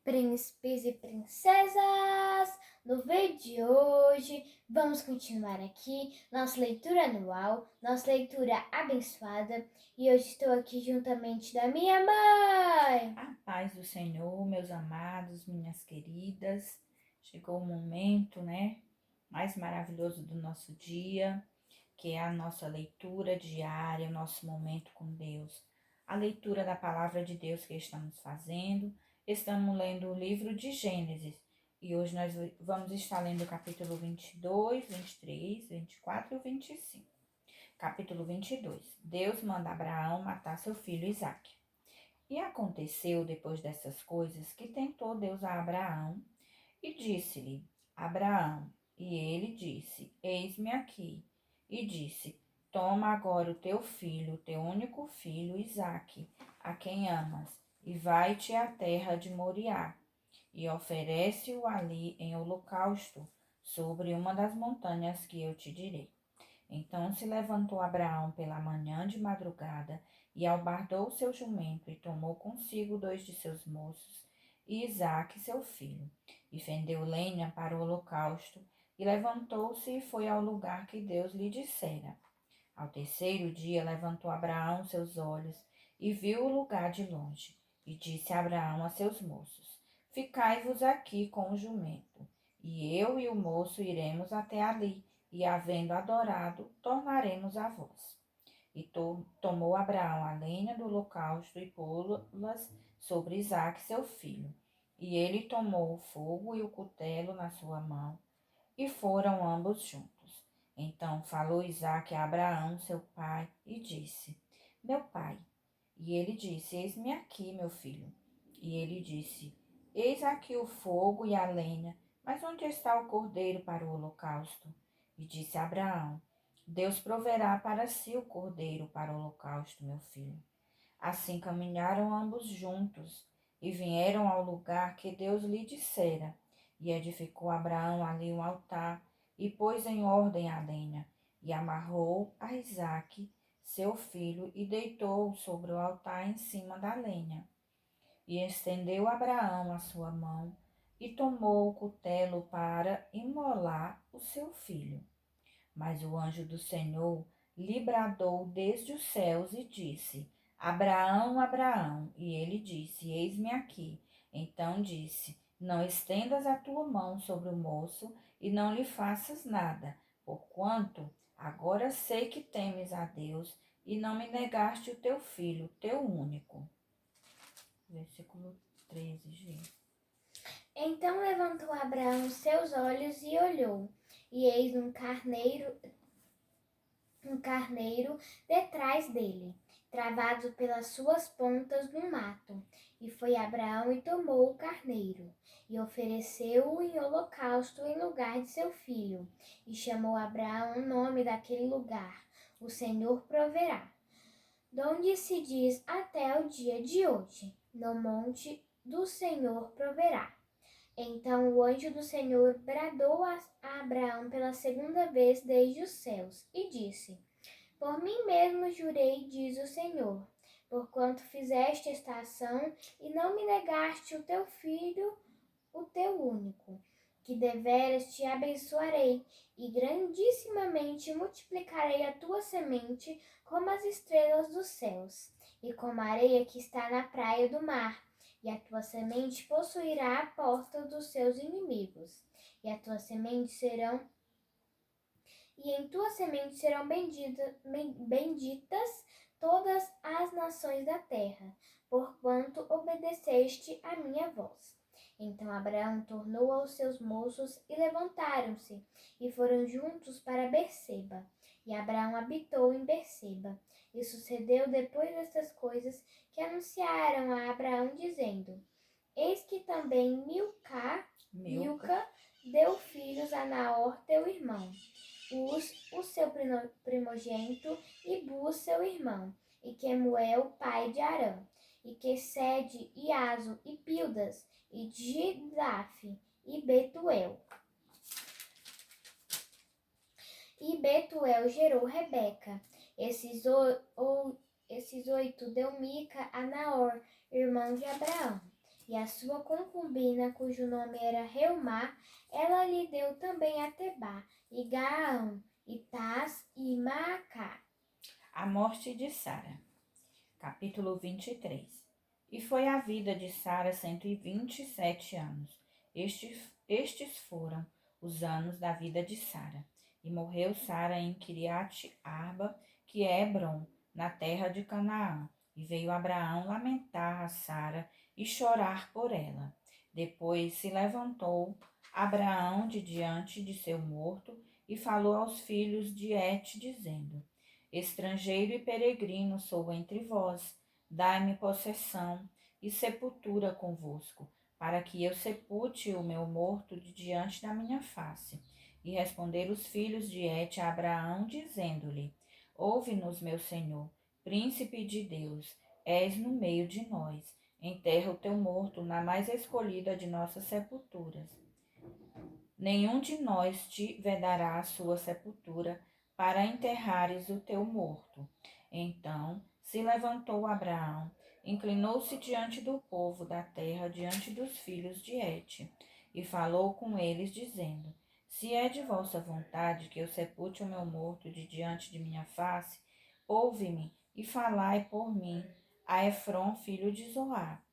Príncipes e princesas, no vídeo de hoje vamos continuar aqui nossa leitura anual, nossa leitura abençoada, e hoje estou aqui juntamente da minha mãe. A paz do Senhor, meus amados, minhas queridas. Chegou o momento, mais maravilhoso do nosso dia, que é a nossa leitura diária, o nosso momento com Deus. A leitura da palavra de Deus que estamos fazendo. Estamos lendo o livro de Gênesis e hoje nós vamos estar lendo o capítulo 22, 23, 24 e 25. Capítulo 22. Deus manda Abraão matar seu filho Isaque. E aconteceu depois dessas coisas que tentou Deus a Abraão e disse-lhe: Abraão. E ele disse: Eis-me aqui. E disse: Toma agora o teu filho, o teu único filho, Isaque, a quem amas, e vai-te à terra de Moriá, e oferece-o ali em holocausto, sobre uma das montanhas que eu te direi. Então se levantou Abraão pela manhã de madrugada, e albardou seu jumento, e tomou consigo 2 de seus moços, e Isaque seu filho, e fendeu lenha para o holocausto, e levantou-se e foi ao lugar que Deus lhe dissera. Ao terceiro dia levantou Abraão seus olhos, e viu o lugar de longe, e disse Abraão a seus moços: Ficai-vos aqui com o jumento, e eu e o moço iremos até ali, e havendo adorado, tornaremos a vós. E tomou Abraão a lenha do holocausto e pô-las sobre Isaque seu filho. E ele tomou o fogo e o cutelo na sua mão, e foram ambos juntos. Então falou Isaque a Abraão, seu pai, e disse: Meu pai. E ele disse: Eis-me aqui, meu filho. E ele disse: Eis aqui o fogo e a lenha, mas onde está o cordeiro para o holocausto? E disse Abraão: Deus proverá para si o cordeiro para o holocausto, meu filho. Assim caminharam ambos juntos e vieram ao lugar que Deus lhe dissera. E edificou Abraão ali um altar e pôs em ordem a lenha e amarrou a Isaque, seu filho, e deitou-o sobre o altar em cima da lenha. E estendeu Abraão a sua mão e tomou o cutelo para imolar o seu filho. Mas o anjo do Senhor lhe bradou desde os céus e disse: Abraão, Abraão. E ele disse: Eis-me aqui. Então disse: Não estendas a tua mão sobre o moço e não lhe faças nada, porquanto agora sei que temes a Deus e não me negaste o teu filho, teu único. Versículo 13, gente. Então levantou Abraão seus olhos e olhou, e eis um carneiro detrás dele, travado pelas suas pontas no mato. E foi Abraão e tomou o carneiro, e ofereceu-o em holocausto em lugar de seu filho. E chamou Abraão o nome daquele lugar: O Senhor proverá. Donde se diz até o dia de hoje: No monte do Senhor proverá. Então o anjo do Senhor bradou a Abraão pela segunda vez desde os céus e disse: Por mim mesmo jurei, diz o Senhor, porquanto fizeste esta ação e não me negaste o teu filho, o teu único, que deveras te abençoarei e grandissimamente multiplicarei a tua semente como as estrelas dos céus e como a areia que está na praia do mar. E a tua semente possuirá a porta dos seus inimigos, e a tua semente serão e em tua semente serão benditas todas as nações da terra, porquanto obedeceste à minha voz. Então Abraão tornou aos seus moços e levantaram-se, e foram juntos para Berseba. E Abraão habitou em Berseba. E sucedeu depois destas coisas que anunciaram a Abraão, dizendo: Eis que também Milca deu filhos a Naor teu irmão, Uz, o seu primogênito, e Buz, seu irmão, e Quemuel, pai de Arã, e Quesede, e Azo, e Pildas, e Gidaf, e Betuel. E Betuel gerou Rebeca. Esses 8 deu Mica a Naor, irmão de Abraão. e a sua concubina, cujo nome era Reumá, ela lhe deu também a Tebá, e Gaão, e Tás, e Maacá. A morte de Sara. Capítulo 23. E foi a vida de Sara 127 anos. Estes foram os anos da vida de Sara. E morreu Sara em Kiriat Arba, que é Hebron, na terra de Canaã. E veio Abraão lamentar a Sara e chorar por ela. Depois se levantou Abraão de diante de seu morto e falou aos filhos de Et, dizendo: Estrangeiro e peregrino sou entre vós. Dai-me possessão e sepultura convosco, para que eu sepulte o meu morto de diante da minha face. E responderam os filhos de Et a Abraão, dizendo-lhe: Ouve-nos, meu senhor, príncipe de Deus, és no meio de nós. Enterra o teu morto na mais escolhida de nossas sepulturas. Nenhum de nós te vedará a sua sepultura, para enterrares o teu morto. Então se levantou Abraão, inclinou-se diante do povo da terra, diante dos filhos de Et, e falou com eles, dizendo: Se é de vossa vontade que eu sepulte o meu morto de diante de minha face, ouve-me e falai por mim a Efron, filho de Zoar,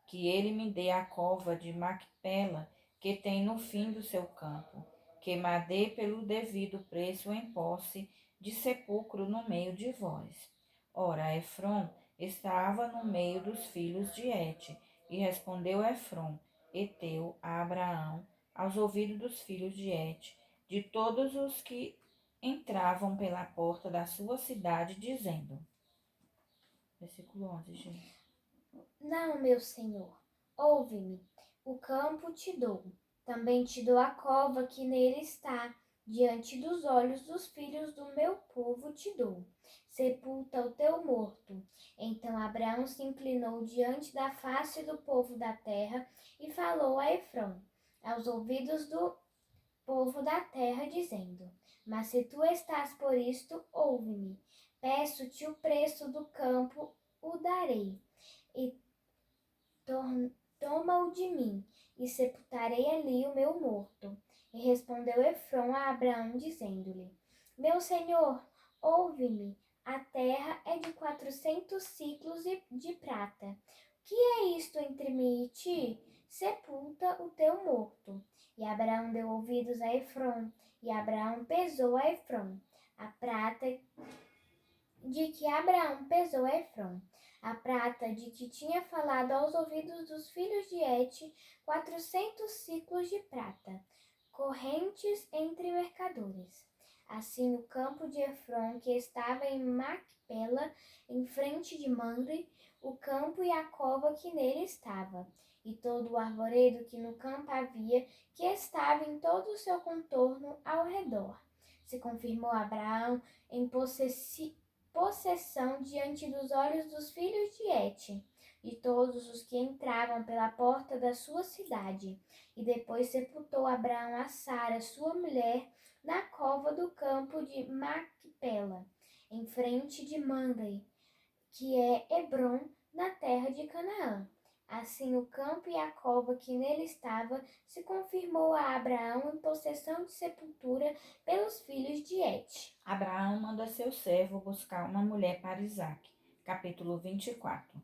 que ele me dê a cova de Macpela, que tem no fim do seu campo, que me dê pelo devido preço em posse de sepulcro no meio de vós. Ora, Efron estava no meio dos filhos de Et, e respondeu Efron, heteu, a Abraão, aos ouvidos dos filhos de Et, de todos os que entravam pela porta da sua cidade, dizendo. Versículo 11, gente. Não, meu senhor, ouve-me. O campo te dou. Também te dou a cova que nele está. Diante dos olhos dos filhos do meu povo te dou. Sepulta o teu morto. Então Abraão se inclinou diante da face do povo da terra e falou a Efron, aos ouvidos do povo da terra, dizendo: Mas se tu estás por isto, ouve-me. Peço-te o preço do campo, o darei. E toma-o de mim, e sepultarei ali o meu morto. E respondeu Efron a Abraão, dizendo-lhe: Meu senhor, ouve-me. A terra é de 400 ciclos de prata. Que é isto entre mim e ti? Sepulta o teu morto. E Abraão deu ouvidos a Efron, e Abraão pesou a Efron. A prata de que Abraão pesou a Efron, a prata de que tinha falado aos ouvidos dos filhos de Et, 400 ciclos de prata, correntes entre mercadores. Assim o campo de Efron, que estava em Macpela, em frente de Mamre, o campo e a cova que nele estava, e todo o arvoredo que no campo havia, que estava em todo o seu contorno ao redor. Se confirmou Abraão em possessão diante dos olhos dos filhos de Et, de todos os que entravam pela porta da sua cidade. E depois sepultou Abraão a Sara, sua mulher, na cova do campo de Macpela, em frente de Mamre, que é Hebron, na terra de Canaã. Assim o campo e a cova que nele estava se confirmou a Abraão em possessão de sepultura pelos filhos de Et. Abraão manda seu servo buscar uma mulher para Isaque. Capítulo 24.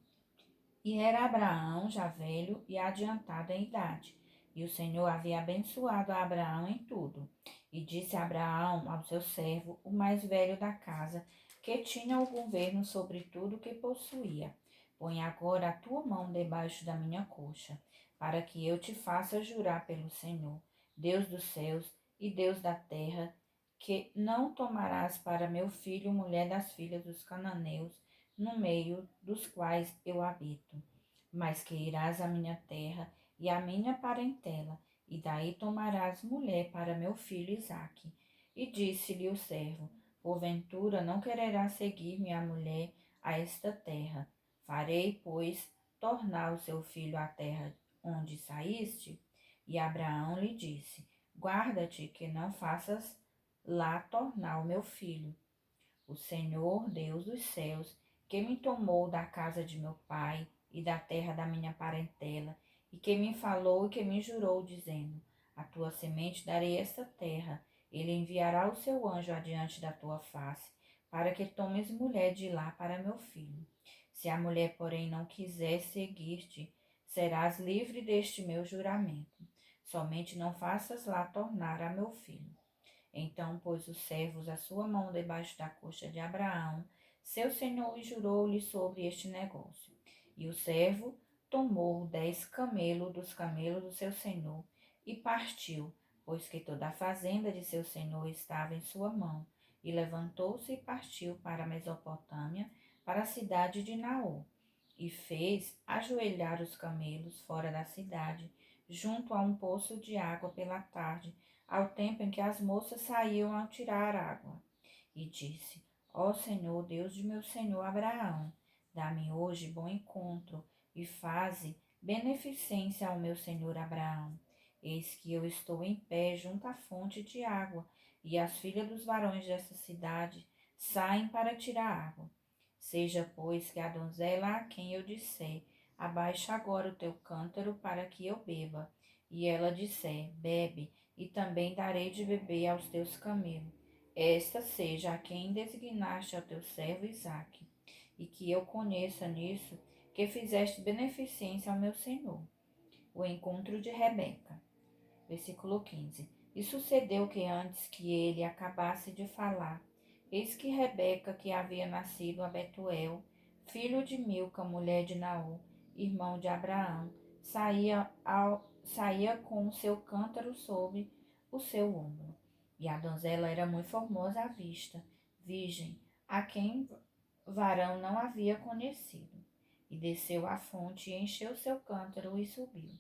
E era Abraão já velho e adiantado em idade, e o Senhor havia abençoado a Abraão em tudo. E disse Abraão ao seu servo, o mais velho da casa, que tinha o governo sobre tudo que possuía: Põe agora a tua mão debaixo da minha coxa, para que eu te faça jurar pelo Senhor, Deus dos céus e Deus da terra, que não tomarás para meu filho mulher das filhas dos cananeus, no meio dos quais eu habito, mas que irás à minha terra e à minha parentela, e daí tomarás mulher para meu filho Isaque. E disse-lhe o servo: Porventura não quererás seguir-me a mulher a esta terra? Farei, pois, tornar o seu filho à terra onde saíste? E Abraão lhe disse: Guarda-te que não faças lá tornar o meu filho. O Senhor, Deus dos céus, que me tomou da casa de meu pai e da terra da minha parentela, e que me falou e que me jurou, dizendo: A tua semente darei esta terra, ele enviará o seu anjo adiante da tua face, para que tomes mulher de lá para meu filho. Se a mulher, porém, não quiser seguir-te, serás livre deste meu juramento. Somente não faças lá tornar a meu filho. Então pôs os servos a sua mão debaixo da coxa de Abraão, seu senhor, e jurou-lhe sobre este negócio. E o servo tomou 10 camelos dos camelos do seu senhor e partiu, pois que toda a fazenda de seu senhor estava em sua mão. E levantou-se e partiu para a Mesopotâmia, para a cidade de Naor. E fez ajoelhar os camelos fora da cidade, junto a um poço de água pela tarde, ao tempo em que as moças saíam a tirar água. E disse: Ó Senhor, Deus de meu senhor Abraão, dá-me hoje bom encontro e faze beneficência ao meu senhor Abraão. Eis que eu estou em pé junto à fonte de água, e as filhas dos varões desta cidade saem para tirar água. Seja, pois, que a donzela a quem eu disser: Abaixa agora o teu cântaro para que eu beba, e ela disser: Bebe, e também darei de beber aos teus camelos. Esta seja a quem designaste ao teu servo Isaque, e que eu conheça nisso que fizeste beneficência ao meu senhor. O encontro de Rebeca. Versículo 15. E sucedeu que antes que ele acabasse de falar, eis que Rebeca, que havia nascido a Betuel, filho de Milca, mulher de Naor, irmão de Abraão, saía com o seu cântaro sobre o seu ombro. E a donzela era muito formosa à vista, virgem, a quem varão não havia conhecido. E desceu à fonte e encheu seu cântaro e subiu.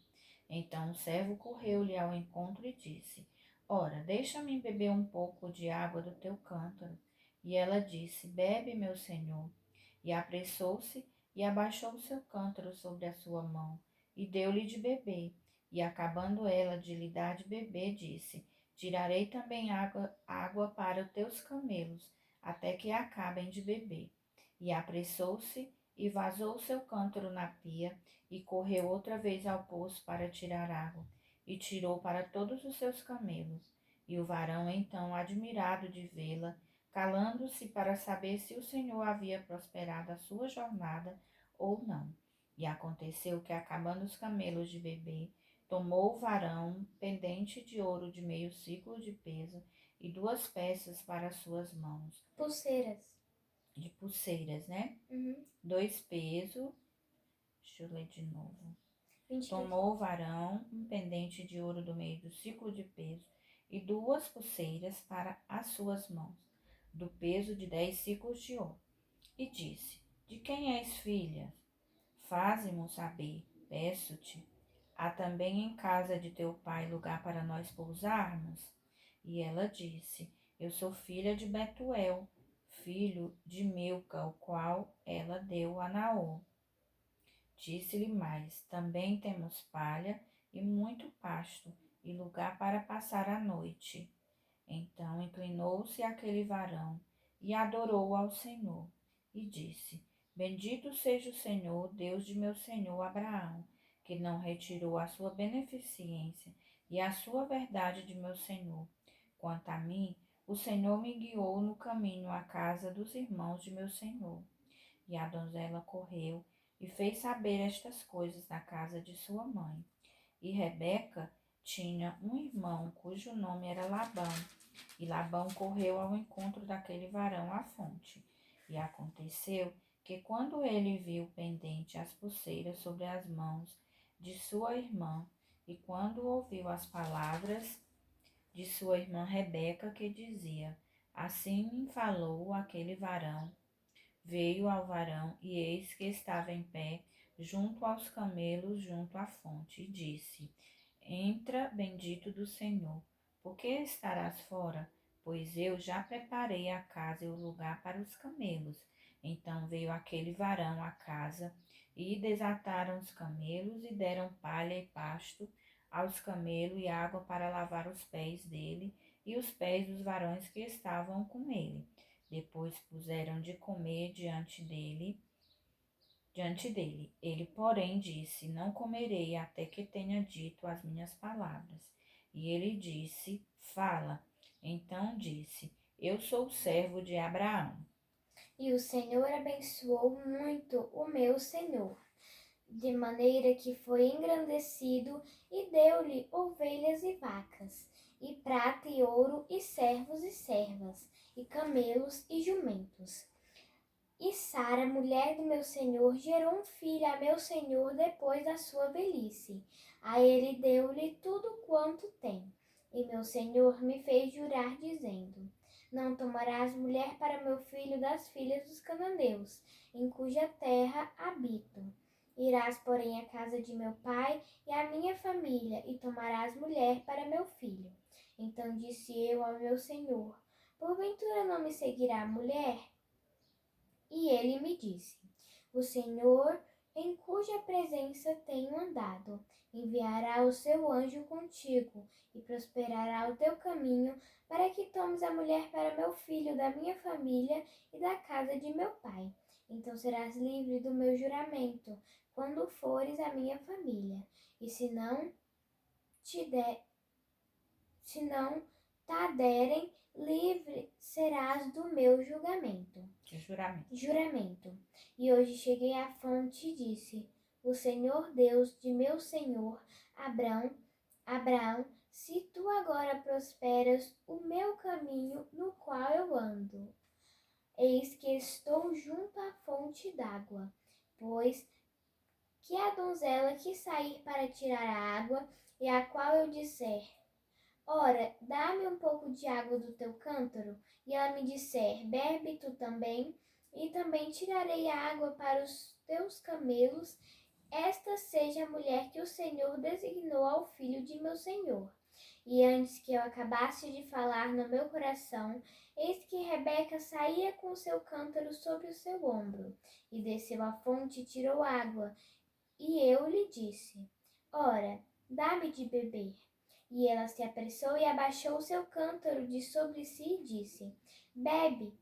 Então o servo correu-lhe ao encontro e disse: Ora, deixa-me beber um pouco de água do teu cântaro. E ela disse: Bebe, meu senhor. E apressou-se e abaixou o seu cântaro sobre a sua mão e deu-lhe de beber. E acabando ela de lhe dar de beber, disse: Tirarei também água para os teus camelos, até que acabem de beber. E apressou-se e vazou o seu cântaro na pia e correu outra vez ao poço para tirar água, e tirou para todos os seus camelos. E o varão, então, admirado de vê-la, calando-se para saber se o Senhor havia prosperado a sua jornada ou não. E aconteceu que, acabando os camelos de beber, tomou o varão um pendente de ouro de meio ciclo de peso e 2 peças para as suas mãos. Pulseiras. De pulseiras, né? Uhum. 2 pesos. Deixa eu ler de novo. 22. Tomou o varão um pendente de ouro do meio do ciclo de peso e 2 pulseiras para as suas mãos, do peso de 10 ciclos de ouro. E disse: De quem és filha? Faze-mo saber, peço-te. Há também em casa de teu pai lugar para nós pousarmos? E ela disse: Eu sou filha de Betuel, filho de Milca, o qual ela deu a Naor. Disse-lhe mais: Também temos palha e muito pasto, e lugar para passar a noite. Então inclinou-se aquele varão e adorou ao Senhor, e disse: Bendito seja o Senhor, Deus de meu senhor Abraão, que não retirou a sua beneficência e a sua verdade de meu senhor. Quanto a mim, o Senhor me guiou no caminho à casa dos irmãos de meu senhor. E a donzela correu e fez saber estas coisas na casa de sua mãe. E Rebeca tinha um irmão cujo nome era Labão. E Labão correu ao encontro daquele varão à fonte. E aconteceu que, quando ele viu pendente as pulseiras sobre as mãos de sua irmã, e quando ouviu as palavras de sua irmã Rebeca, que dizia: Assim me falou aquele varão, veio ao varão, e eis que estava em pé, junto aos camelos, junto à fonte, e disse: Entra, bendito do Senhor, por que estarás fora? Pois eu já preparei a casa e o lugar para os camelos. Então veio aquele varão à casa, e desataram os camelos, e deram palha e pasto aos camelos, e água para lavar os pés dele, e os pés dos varões que estavam com ele. Depois puseram de comer diante dele diante dele. Ele, porém, disse: Não comerei até que tenha dito as minhas palavras. E ele disse: Fala. Então disse: Eu sou o servo de Abraão. E o Senhor abençoou muito o meu senhor, de maneira que foi engrandecido, e deu-lhe ovelhas e vacas, e prata e ouro, e servos e servas, e camelos e jumentos. E Sara, mulher do meu senhor, gerou um filho a meu senhor depois da sua velhice. A ele deu-lhe tudo quanto tem. E meu senhor me fez jurar, dizendo: Não tomarás mulher para meu filho das filhas dos cananeus, em cuja terra habito. Irás, porém, à casa de meu pai e à minha família, e tomarás mulher para meu filho. Então disse eu ao meu senhor: Porventura não me seguirá mulher? E ele me disse: O Senhor, em cuja presença tenho andado, enviará o seu anjo contigo e prosperará o teu caminho, para que tomes a mulher para meu filho da minha família e da casa de meu pai. Então serás livre do meu juramento, quando fores à minha família. E se não t'aderem, livre serás do meu julgamento. Juramento. E hoje cheguei à fonte e disse: O Senhor Deus de meu senhor Abraão, se tu agora prosperas o meu caminho no qual eu ando, eis que estou junto à fonte d'água, pois que a donzela que sair para tirar a água, e a qual eu disser: Ora, dá-me um pouco de água do teu cântaro, e ela me disser: Bebe tu também, e também tirarei a água para os teus camelos. Esta seja a mulher que o Senhor designou ao filho de meu senhor. E antes que eu acabasse de falar no meu coração, eis que Rebeca saía com o seu cântaro sobre o seu ombro, e desceu à fonte e tirou água. E eu lhe disse: Ora, dá-me de beber. E ela se apressou e abaixou o seu cântaro de sobre si e disse: Bebe,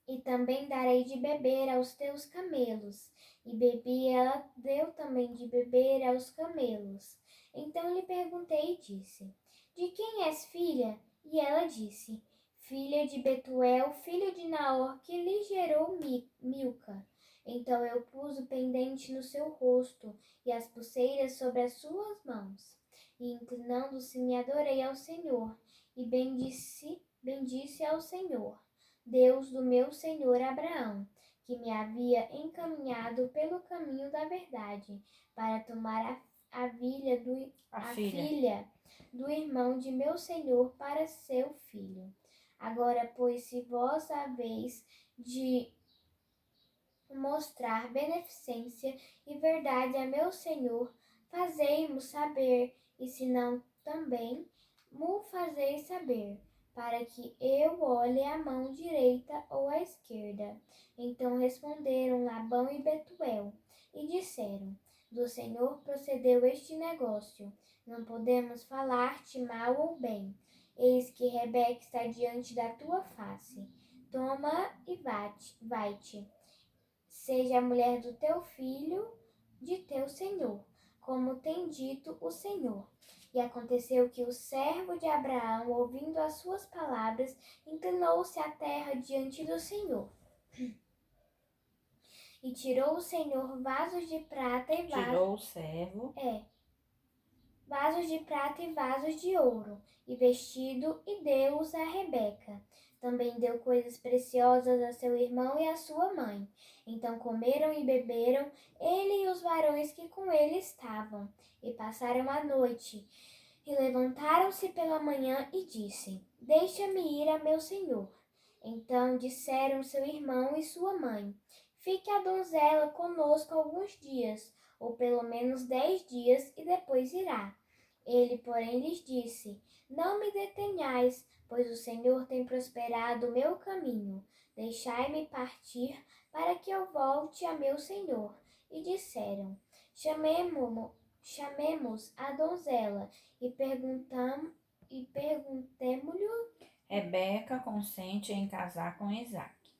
e também darei de beber aos teus camelos. E bebi, e ela deu também de beber aos camelos. Então lhe perguntei e disse: De quem és filha? E ela disse: Filha de Betuel, filho de Naor, que lhe gerou Milca. Então eu pus o pendente no seu rosto e as pulseiras sobre as suas mãos. E inclinando-se me adorei ao Senhor, e bendisse ao Senhor, Deus do meu senhor Abraão, que me havia encaminhado pelo caminho da verdade, para tomar a filha do irmão de meu senhor para seu filho. Agora, pois, se vós haveis de mostrar beneficência e verdade a meu senhor, fazei-mo saber, e se não também mo fazeis saber, para que eu olhe a mão direita ou a esquerda. Então responderam Labão e Betuel, e disseram: Do Senhor procedeu este negócio, não podemos falar-te mal ou bem. Eis que Rebeca está diante da tua face. Toma e vai-te. Seja a mulher do teu filho, de teu senhor, como tem dito o Senhor. E aconteceu que o servo de Abraão, ouvindo as suas palavras, inclinou-se à terra diante do Senhor. E tirou o Senhor vasos de prata e vasos de prata e vasos de ouro, e vestido, e deu-os a Rebeca. Também deu coisas preciosas a seu irmão e a sua mãe. Então comeram e beberam, ele e os varões que com ele estavam, e passaram a noite. E levantaram-se pela manhã e disse: Deixa-me ir a meu senhor. Então disseram seu irmão e sua mãe: Fique a donzela conosco alguns dias, ou pelo menos 10 dias, e depois irá. Ele, porém, lhes disse: Não me detenhais, pois o Senhor tem prosperado o meu caminho. Deixai-me partir, para que eu volte a meu senhor. E disseram: Chamemos a donzela, e perguntemo-lhe. Rebeca consente em casar com Isaque.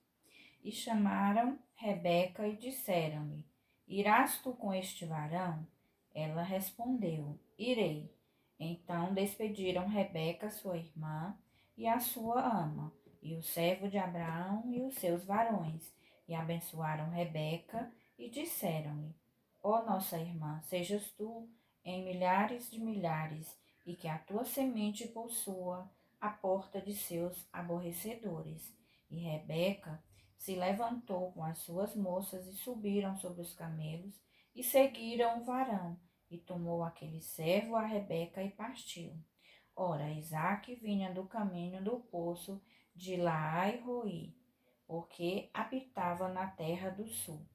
E chamaram Rebeca e disseram-lhe: Irás tu com este varão? Ela respondeu: Irei. Então despediram Rebeca, sua irmã, e a sua ama, e o servo de Abraão e os seus varões, e abençoaram Rebeca e disseram-lhe: Ó nossa irmã, sejas tu em milhares de milhares, e que a tua semente possua a porta de seus aborrecedores. E Rebeca se levantou com as suas moças e subiram sobre os camelos e seguiram o varão. E tomou aquele servo a Rebeca e partiu. Ora, Isaque vinha do caminho do poço de Laai-Roi, porque habitava na terra do sul.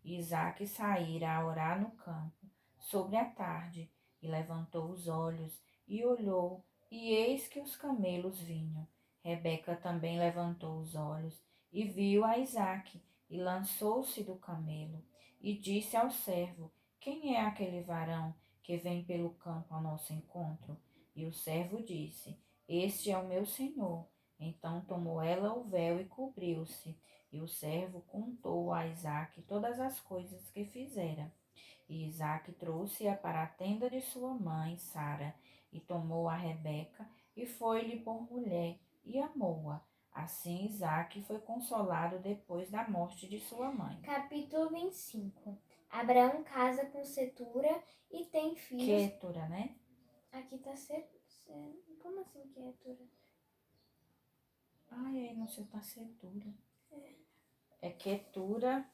Isaque saíra a orar no campo, sobre a tarde, e levantou os olhos, e olhou, e eis que os camelos vinham. Rebeca também levantou os olhos, e viu a Isaque, e lançou-se do camelo, e disse ao servo: Quem é aquele varão que vem pelo campo ao nosso encontro? E o servo disse: Este é o meu senhor. Então tomou ela o véu e cobriu-se. E o servo contou a Isaque todas as coisas que fizera. E Isaque trouxe-a para a tenda de sua mãe, Sara, e tomou a Rebeca, e foi-lhe por mulher, e amou-a. Assim Isaque foi consolado depois da morte de sua mãe. Capítulo 25. Abraão casa com Setura e tem filhos. Quetura, né? Aqui tá como assim Quetura? Ai, aí não sei, tá Setura. É Quetura,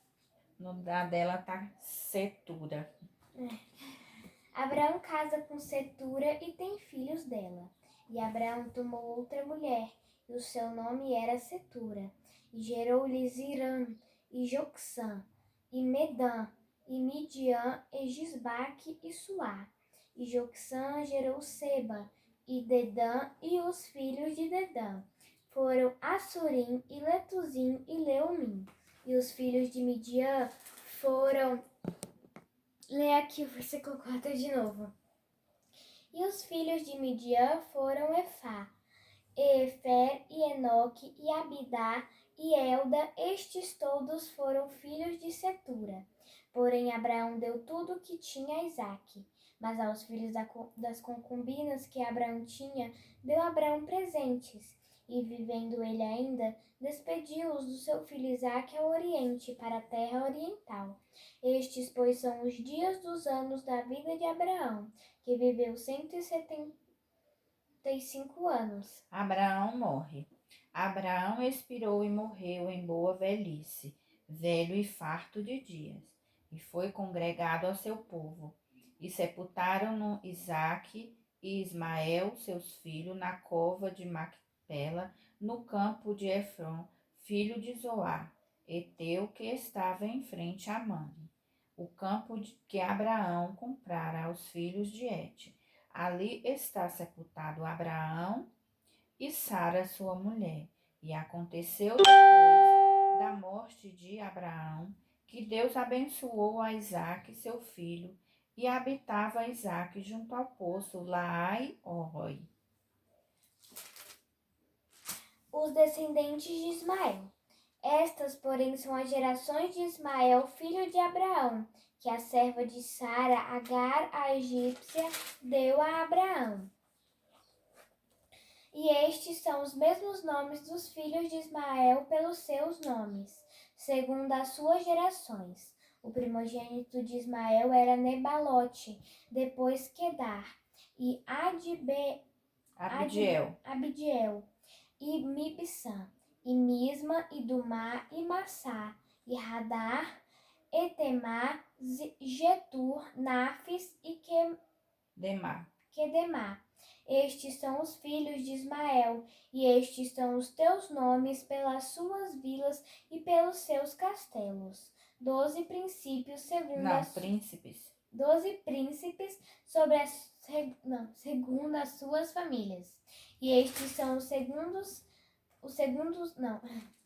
no da dela tá Setura. Abraão casa com Setura e tem filhos dela. E Abraão tomou outra mulher, e o seu nome era Setura. E gerou-lhes Irã, e Jocsã, e Medã, e Midian, e Gisbaque, e Suá. E Jocsã gerou Seba, e Dedã, e os filhos de Dedã foram Assurim, e Letuzim, e Leumim. E os filhos de Midian foram... Lê aqui o versículo 4 de novo. E os filhos de Midian foram Efá, Efer, e Enoque, e Abidá, e Elda. Estes todos foram filhos de Setura. Porém, Abraão deu tudo o que tinha a Isaque. Mas aos filhos das concubinas que Abraão tinha, deu Abraão presentes. E, vivendo ele ainda, despediu-os do seu filho Isaque ao oriente, para a terra oriental. Estes, pois, são os dias dos anos da vida de Abraão, que viveu 175 anos. Abraão morre. Abraão expirou e morreu em boa velhice, velho e farto de dias, e foi congregado ao seu povo. E sepultaram-no Isaque e Ismael, seus filhos, na cova de Macpela, no campo de Efron, filho de Zoar, heteu, que estava em frente a Mamre, o campo que Abraão comprara aos filhos de Et. Ali está sepultado Abraão e Sara, sua mulher. E aconteceu depois da morte de Abraão, que Deus abençoou a Isaque, seu filho, e habitava Isaque junto ao poço Laai-Roi. Os descendentes de Ismael. Estas, porém, são as gerações de Ismael, filho de Abraão, que a serva de Sara, Agar, a egípcia, deu a Abraão. E estes são os mesmos nomes dos filhos de Ismael pelos seus nomes, segundo as suas gerações. O primogênito de Ismael era Nebalote, depois Quedar, e Abidiel, e Mibsam, e Misma, e Dumá, e Massá, e Radar, Etemá, Getur, Nafis e Quedemá. Estes são os filhos de Ismael, e estes são os teus nomes pelas suas vilas e pelos seus castelos. 12 princípios Príncipes. 12 príncipes segundo as suas famílias. E estes são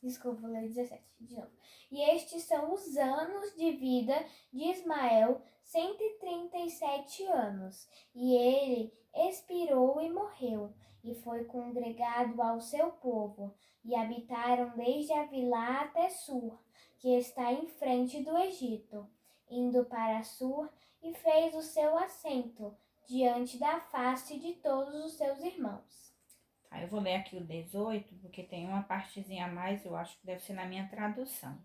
desculpa, vou ler 17 de novo. E estes são os anos de vida de Ismael, 137 anos. E ele expirou e morreu, e foi congregado ao seu povo, e habitaram desde Avilá até Sur, que está em frente do Egito, indo para Sur, e fez o seu assento diante da face de todos os seus irmãos. Tá, eu vou ler aqui o 18, porque tem uma partezinha a mais, eu acho que deve ser na minha tradução.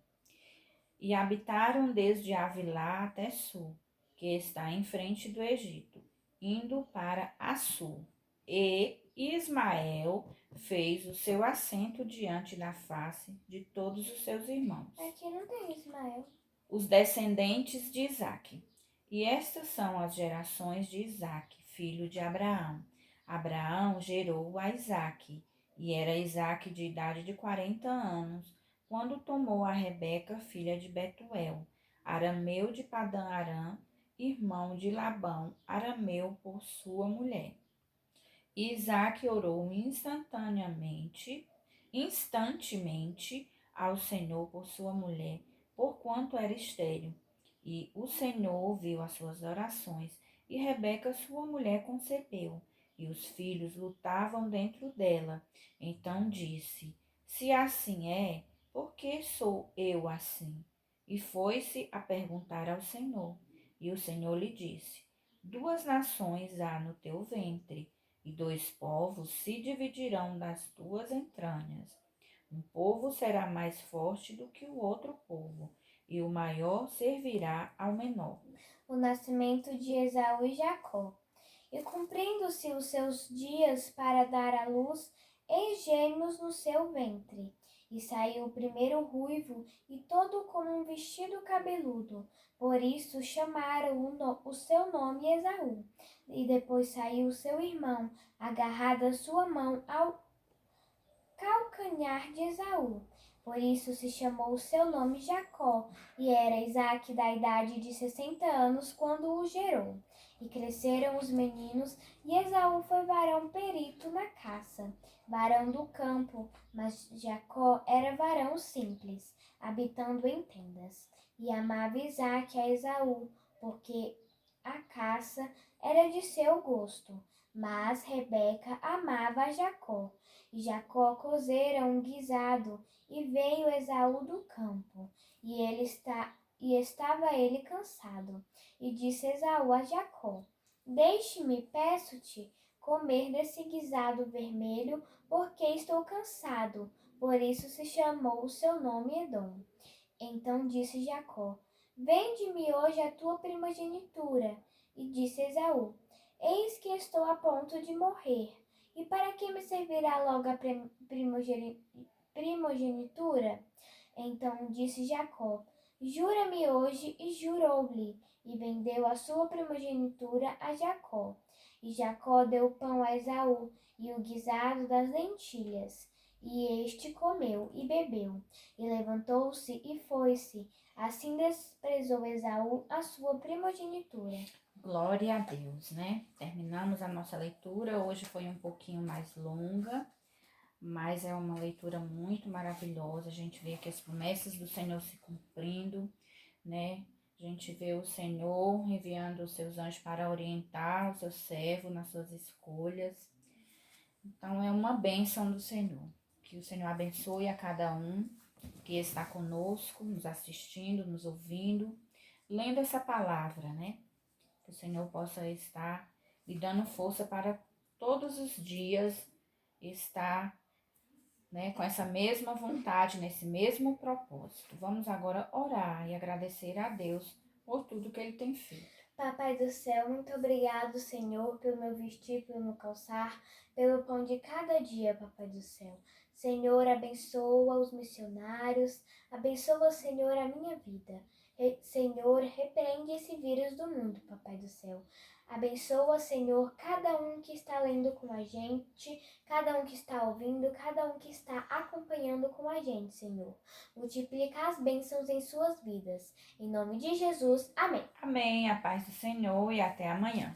E habitaram desde Avilá até Sur, que está em frente do Egito, indo para Assur. E Ismael fez o seu assento diante da face de todos os seus irmãos, Aqui não tem Ismael. os descendentes de Isaque. E estas são as gerações de Isaque, filho de Abraão. Abraão gerou a Isaque, e era Isaque de idade de 40 anos, quando tomou a Rebeca, filha de Betuel, arameu de Padã-Arã, irmão de Labão, arameu, por sua mulher. Isaque orou instantemente ao Senhor por sua mulher, porquanto era estéril. E o Senhor ouviu as suas orações, e Rebeca, sua mulher, concebeu, e os filhos lutavam dentro dela. Então disse: Se assim é, por que sou eu assim? E foi-se a perguntar ao Senhor. E o Senhor lhe disse: 2 nações há no teu ventre, e 2 povos se dividirão das tuas entranhas. Um povo será mais forte do que o outro povo, e o maior servirá ao menor. O nascimento de Esaú e Jacó. E cumprindo-se os seus dias para dar à luz, eis gêmeos no seu ventre. E saiu o primeiro ruivo e todo como um vestido cabeludo. Por isso chamaram o seu nome Esaú. E depois saiu o seu irmão, agarrada a sua mão ao calcanhar de Esaú. Por isso se chamou o seu nome Jacó, e era Isaque da idade de 60 anos quando o gerou. E cresceram os meninos, e Esaú foi varão perito na caça, varão do campo, mas Jacó era varão simples, habitando em tendas. E amava Isaque a Esaú, porque a caça era de seu gosto, mas Rebeca amava a Jacó. E Jacó cozera um guisado, e veio Esaú do campo, e estava ele cansado. E disse Esaú a Jacó: Deixe-me, peço-te, comer desse guisado vermelho, porque estou cansado. Por isso se chamou o seu nome Edom. Então disse Jacó: Vende-me hoje a tua primogenitura. E disse Esaú: Eis que estou a ponto de morrer. E para que me servirá logo a primogenitura? Então disse Jacó: Jura-me hoje, e jurou-lhe, e vendeu a sua primogenitura a Jacó. E Jacó deu pão a Esaú, e o guisado das lentilhas. E este comeu e bebeu, e levantou-se e foi-se. Assim desprezou Esaú a sua primogenitura. Glória a Deus, né? Terminamos a nossa leitura. Hoje foi um pouquinho mais longa, mas é uma leitura muito maravilhosa. A gente vê que as promessas do Senhor se cumprindo, né? A gente vê o Senhor enviando os seus anjos para orientar o seu servo nas suas escolhas. Então, é uma bênção do Senhor. Que o Senhor abençoe a cada um que está conosco, nos assistindo, nos ouvindo, lendo essa palavra, né? Que o Senhor possa estar lhe dando força para todos os dias estar, né, com essa mesma vontade, nesse mesmo propósito. Vamos agora orar e agradecer a Deus por tudo que Ele tem feito. Papai do céu, muito obrigado, Senhor, pelo meu vestir, pelo meu calçar, pelo pão de cada dia, Papai do céu. Senhor, abençoa os missionários, abençoa, Senhor, a minha vida. Senhor, repreende esse vírus do mundo, Papai do céu. Abençoa, Senhor, cada um que está lendo com a gente, cada um que está ouvindo, cada um que está acompanhando com a gente, Senhor. Multiplica as bênçãos em suas vidas. Em nome de Jesus, amém. Amém. A paz do Senhor e até amanhã.